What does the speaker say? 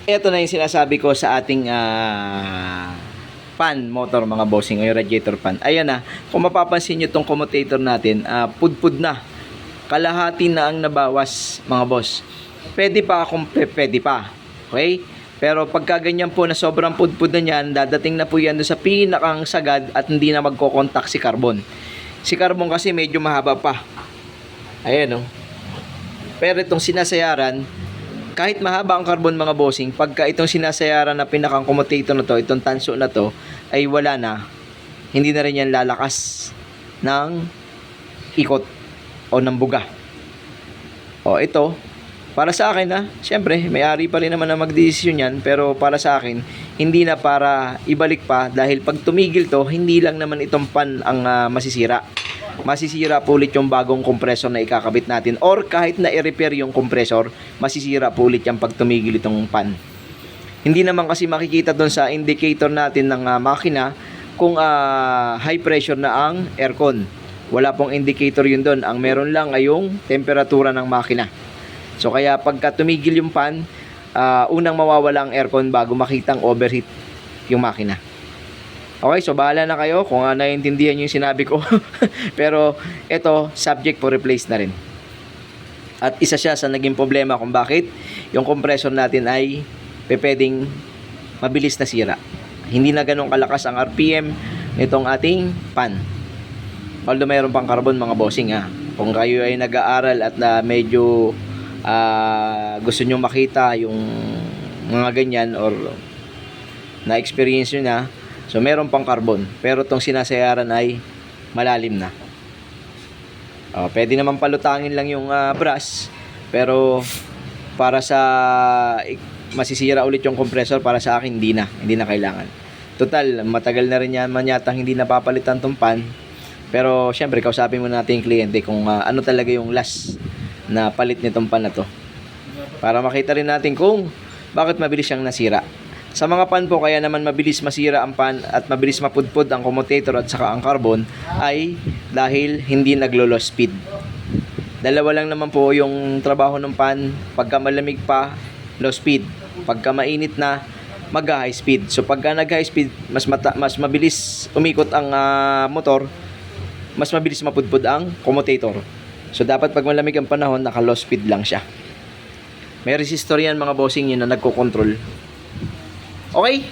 Ito na yung sinasabi ko sa ating fan motor mga bossing, o yung radiator fan. Ayan na, kung mapapansin nyo itong commutator natin, pudpud na. Kalahati na ang nabawas mga boss. Pwede pa kung pwede pa. Okay? Pero pagka ganyan po na sobrang pudpud na yan, dadating na po yan sa pinakang sagad at hindi na magkocontact si carbon. Si carbon kasi medyo mahaba pa. Ayan o. Pero itong sinasayaran, kahit mahaba ang carbon mga bossing, pagka itong sinasayaran na pinakang commutator na to, itong tanso na to, ay wala na. Hindi na rin yan lalakas ng ikot o ng buga. O ito, para sa akin syempre, may-ari pa rin naman na magdesisyon yan, pero para sa akin, hindi na para ibalik pa dahil pag tumigil to, hindi lang naman itong pan ang masisira. Masisira po ulit yung bagong compressor na ikakabit natin, or kahit na i-repair yung compressor, masisira po ulit yung pag tumigil itong pan. Hindi naman kasi makikita doon sa indicator natin ng makina kung high pressure na ang aircon. Wala pong indicator yun doon. Ang meron lang ay yung temperatura ng makina. So kaya pagka tumigil yung pan, unang mawawala ang aircon bago makitang overheat yung makina. Okay, so bahala na kayo kung naiintindihan yung sinabi ko. Pero ito, subject for replace na rin. At isa siya sa naging problema kung bakit yung compressor natin ay pwedeng mabilis na sira. Hindi na ganun kalakas ang RPM nitong ating pan. Although mayroon pang carbon mga bossing Kung kayo ay nag-aaral at medyo gusto nyo makita yung mga ganyan or na-experience nyo na, so meron pang carbon, pero itong sinasayaran ay malalim na. Pwede naman palutangin lang yung brush, pero para sa masisira ulit yung compressor, para sa akin hindi na kailangan. Total, matagal na rin yan man yata hindi napapalitan tong pan. Pero syempre kausapin muna natin yung kliyente kung ano talaga yung last na palit nitong pan na to, para makita rin natin kung bakit mabilis siyang nasira. Sa mga pan po kaya naman mabilis masira ang pan at mabilis mapudpud ang commutator at saka ang carbon ay dahil hindi naglo-low speed. Dalawa lang naman po yung trabaho ng pan. Pagka malamig pa, low speed. Pagka mainit na, mag-high speed. So pagka nag-high speed, mas mabilis umikot ang motor, mas mabilis mapudpud ang commutator. So dapat pag malamig ang panahon, naka-low speed lang siya. May resistor yan mga bossing, yun na nagko-control. Okay?